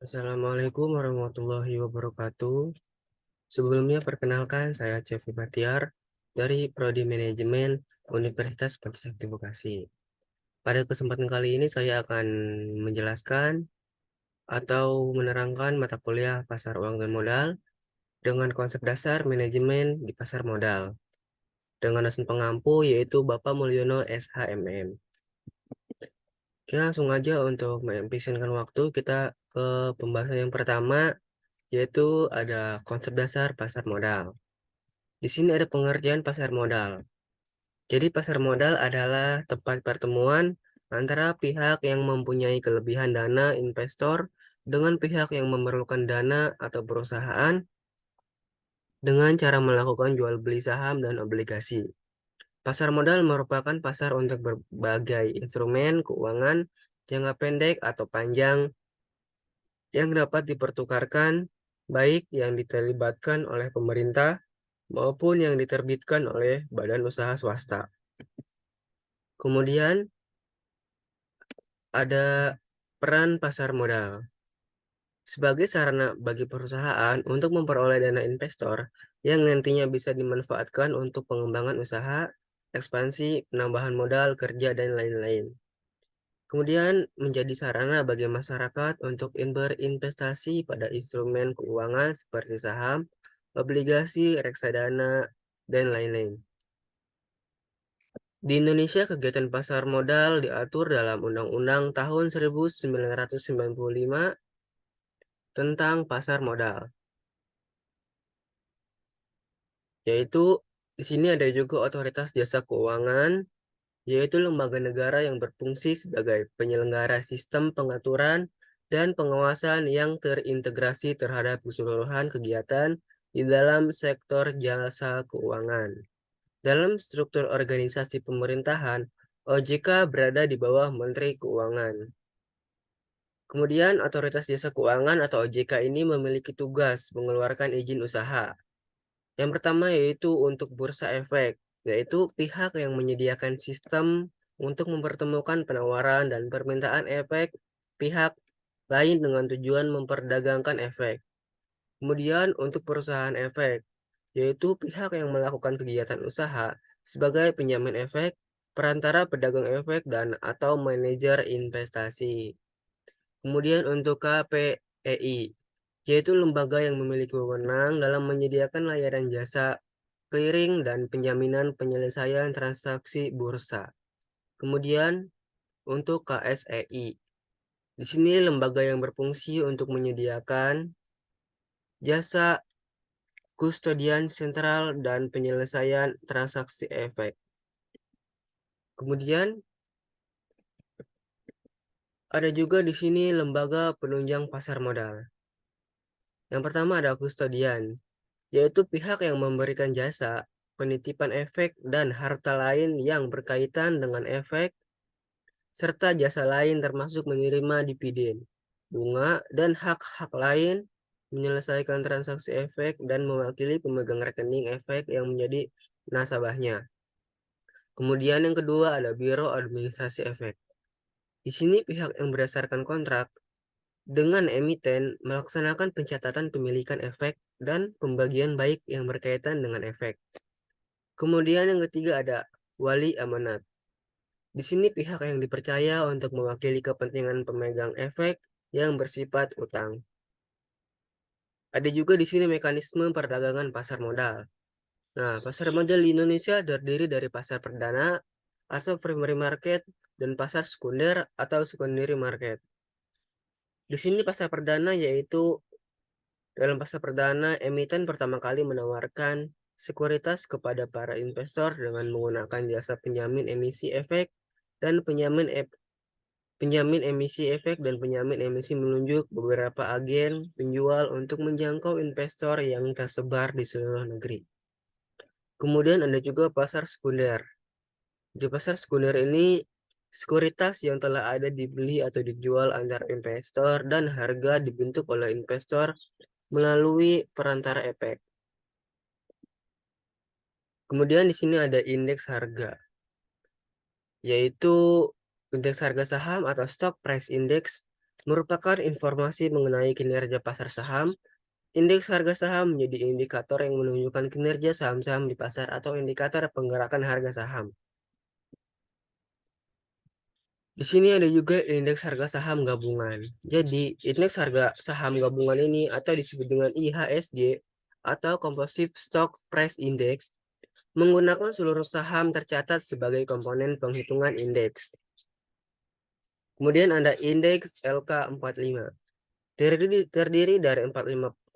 Assalamualaikum warahmatullahi wabarakatuh. Sebelumnya perkenalkan saya Cevi Batiar dari Prodi Manajemen Universitas Trisakti Bekasi. Pada kesempatan kali ini saya akan menjelaskan atau menerangkan mata kuliah pasar uang dan modal dengan konsep dasar manajemen di pasar modal dengan dosen pengampu yaitu Bapak Mulyono SHMM. Oke, langsung aja untuk mengefisienkan waktu kita ke pembahasan yang pertama yaitu ada konsep dasar pasar modal. Di sini ada pengertian pasar modal. Jadi pasar modal adalah tempat pertemuan antara pihak yang mempunyai kelebihan dana investor dengan pihak yang memerlukan dana atau perusahaan dengan cara melakukan jual beli saham dan obligasi. Pasar modal merupakan pasar untuk berbagai instrumen keuangan jangka pendek atau panjang yang dapat dipertukarkan, baik yang diterlibatkan oleh pemerintah maupun yang diterbitkan oleh badan usaha swasta. Kemudian ada peran pasar modal. Sebagai sarana bagi perusahaan untuk memperoleh dana investor yang nantinya bisa dimanfaatkan untuk pengembangan usaha, ekspansi, penambahan modal kerja, dan lain-lain. Kemudian menjadi sarana bagi masyarakat untuk berinvestasi pada instrumen keuangan seperti saham, obligasi, reksadana, dan lain-lain. Di Indonesia, kegiatan pasar modal diatur dalam Undang-Undang Tahun 1995 tentang pasar modal, yaitu di sini ada juga Otoritas Jasa Keuangan, yaitu lembaga negara yang berfungsi sebagai penyelenggara sistem pengaturan dan pengawasan yang terintegrasi terhadap keseluruhan kegiatan di dalam sektor jasa keuangan. Dalam struktur organisasi pemerintahan, OJK berada di bawah Menteri Keuangan. Kemudian, Otoritas Jasa Keuangan atau OJK ini memiliki tugas mengeluarkan izin usaha. Yang pertama yaitu untuk bursa efek, yaitu pihak yang menyediakan sistem untuk mempertemukan penawaran dan permintaan efek pihak lain dengan tujuan memperdagangkan efek. Kemudian untuk perusahaan efek, yaitu pihak yang melakukan kegiatan usaha sebagai penjamin efek, perantara pedagang efek, dan atau manajer investasi. Kemudian untuk KPEI, yaitu lembaga yang memiliki wewenang dalam menyediakan layanan jasa clearing dan penjaminan penyelesaian transaksi bursa. Kemudian untuk KSEI, di sini lembaga yang berfungsi untuk menyediakan jasa kustodian sentral dan penyelesaian transaksi efek. Kemudian ada juga di sini lembaga penunjang pasar modal. Yang pertama ada kustodian, yaitu pihak yang memberikan jasa penitipan efek dan harta lain yang berkaitan dengan efek, serta jasa lain termasuk menerima dividen, bunga, dan hak-hak lain, menyelesaikan transaksi efek, dan mewakili pemegang rekening efek yang menjadi nasabahnya. Kemudian yang kedua ada Biro Administrasi Efek. Di sini pihak yang berdasarkan kontrak dengan emiten melaksanakan pencatatan pemilikan efek dan pembagian baik yang berkaitan dengan efek. Kemudian yang ketiga ada wali amanat. Di sini pihak yang dipercaya untuk mewakili kepentingan pemegang efek yang bersifat utang. Ada juga di sini mekanisme perdagangan pasar modal. Nah, pasar modal di Indonesia terdiri dari pasar perdana atau primary market dan pasar sekunder atau secondary market. Di sini pasar perdana yaitu dalam pasar perdana, emiten pertama kali menawarkan sekuritas kepada para investor dengan menggunakan jasa penjamin emisi efek dan penjamin emisi efek dan penjamin emisi menunjuk beberapa agen penjual untuk menjangkau investor yang tersebar di seluruh negeri. Kemudian ada juga pasar sekunder. Di pasar sekunder ini, sekuritas yang telah ada dibeli atau dijual antar investor dan harga dibentuk oleh investor melalui perantara efek. Kemudian di sini ada indeks harga, yaitu indeks harga saham atau stock price index merupakan informasi mengenai kinerja pasar saham. Indeks harga saham menjadi indikator yang menunjukkan kinerja saham-saham di pasar atau indikator penggerakan harga saham. Di sini ada juga indeks harga saham gabungan. Jadi, indeks harga saham gabungan ini atau disebut dengan IHSG atau Composite Stock Price Index menggunakan seluruh saham tercatat sebagai komponen penghitungan indeks. Kemudian ada indeks LK45. Terdiri dari 45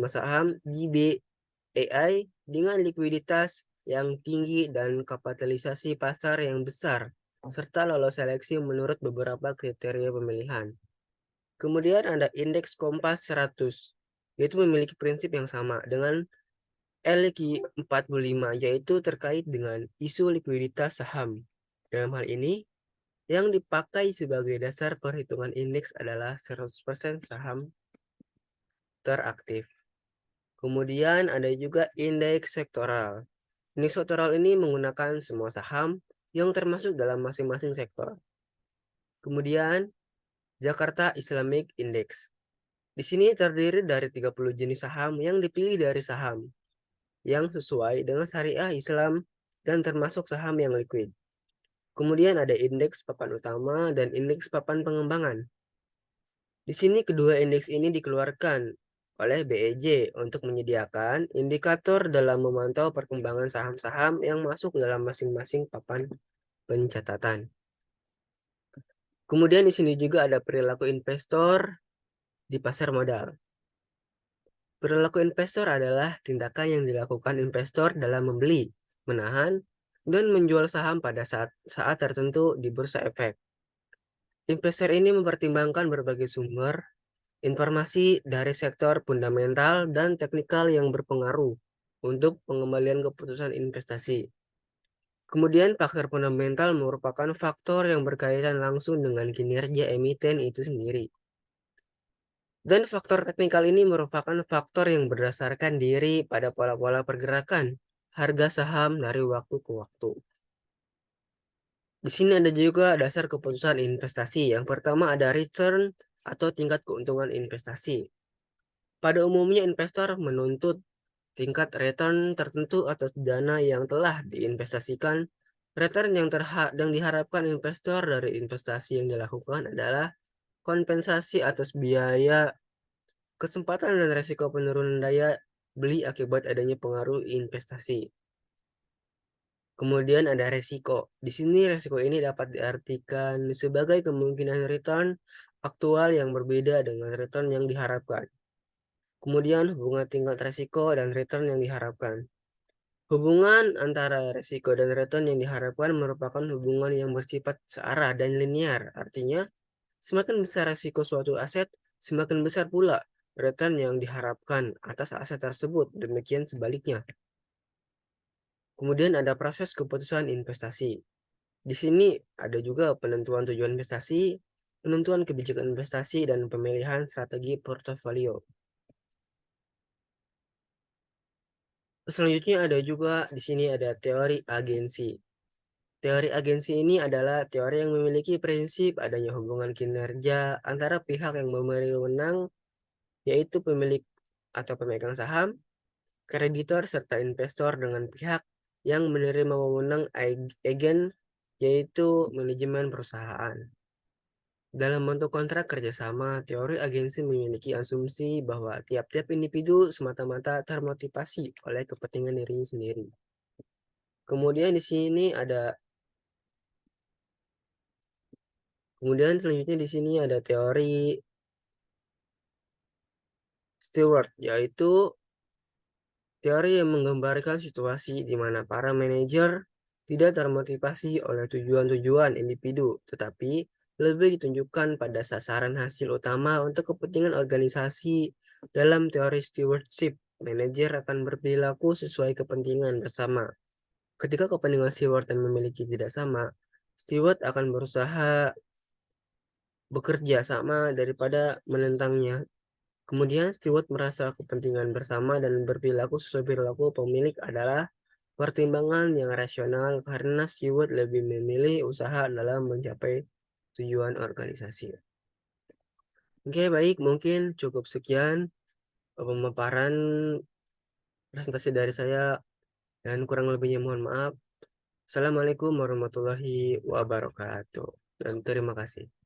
saham di BEI dengan likuiditas yang tinggi dan kapitalisasi pasar yang besar, serta lolos seleksi menurut beberapa kriteria pemilihan. Kemudian ada indeks Kompas 100, yaitu memiliki prinsip yang sama dengan LQ45, yaitu terkait dengan isu likuiditas saham. Dalam hal ini, yang dipakai sebagai dasar perhitungan indeks adalah 100% saham teraktif. Kemudian ada juga indeks sektoral. Indeks sektoral ini menggunakan semua saham yang termasuk dalam masing-masing sektor. Kemudian Jakarta Islamic Index. Di sini terdiri dari 30 jenis saham yang dipilih dari saham yang sesuai dengan syariah Islam dan termasuk saham yang liquid. Kemudian ada indeks papan utama dan indeks papan pengembangan. Di sini kedua indeks ini dikeluarkan oleh BEJ untuk menyediakan indikator dalam memantau perkembangan saham-saham yang masuk dalam masing-masing papan pencatatan. Kemudian di sini juga ada perilaku investor di pasar modal. Perilaku investor adalah tindakan yang dilakukan investor dalam membeli, menahan, dan menjual saham pada saat tertentu di bursa efek. Investor ini mempertimbangkan berbagai sumber informasi dari sektor fundamental dan teknikal yang berpengaruh untuk pengembalian keputusan investasi. Kemudian faktor fundamental merupakan faktor yang berkaitan langsung dengan kinerja emiten itu sendiri. Dan faktor teknikal ini merupakan faktor yang berdasarkan diri pada pola-pola pergerakan harga saham dari waktu ke waktu. Di sini ada juga dasar keputusan investasi. Yang pertama ada return atau tingkat keuntungan investasi. Pada umumnya investor menuntut tingkat return tertentu atas dana yang telah diinvestasikan. Return yang diharapkan investor dari investasi yang dilakukan adalah kompensasi atas biaya, kesempatan dan resiko penurunan daya beli akibat adanya pengaruh investasi. Kemudian ada resiko. Di sini resiko ini dapat diartikan sebagai kemungkinan return aktual yang berbeda dengan return yang diharapkan. Kemudian hubungan tingkat resiko dan return yang diharapkan. Hubungan antara resiko dan return yang diharapkan merupakan hubungan yang bersifat searah dan linear. Artinya, semakin besar resiko suatu aset, semakin besar pula return yang diharapkan atas aset tersebut. Demikian sebaliknya. Kemudian ada proses keputusan investasi. Di sini ada juga penentuan tujuan investasi, penentuan kebijakan investasi, dan pemilihan strategi portofolio. Selanjutnya ada juga di sini ada teori agensi. Teori agensi ini adalah teori yang memiliki prinsip adanya hubungan kinerja antara pihak yang memberi wewenang, yaitu pemilik atau pemegang saham, kreditor, serta investor dengan pihak yang menerima wewenang agen, yaitu manajemen perusahaan. Dalam bentuk kontrak kerjasama, teori agensi memiliki asumsi bahwa tiap-tiap individu semata-mata termotivasi oleh kepentingan dirinya sendiri. Kemudian di sini ada Kemudian selanjutnya di sini ada teori Stewart, yaitu teori yang menggambarkan situasi di mana para manajer tidak termotivasi oleh tujuan-tujuan individu, tetapi lebih ditunjukkan pada sasaran hasil utama untuk kepentingan organisasi. Dalam teori stewardship, manajer akan berperilaku sesuai kepentingan bersama. Ketika kepentingan steward dan memiliki tidak sama, steward akan berusaha bekerja sama daripada menentangnya. Kemudian steward merasa kepentingan bersama dan berperilaku sesuai perilaku pemilik adalah pertimbangan yang rasional karena steward lebih memilih usaha dalam mencapai tujuan organisasi. Oke, baik, mungkin cukup sekian pemaparan presentasi dari saya dan kurang lebihnya mohon maaf. Assalamualaikum warahmatullahi wabarakatuh. Dan terima kasih.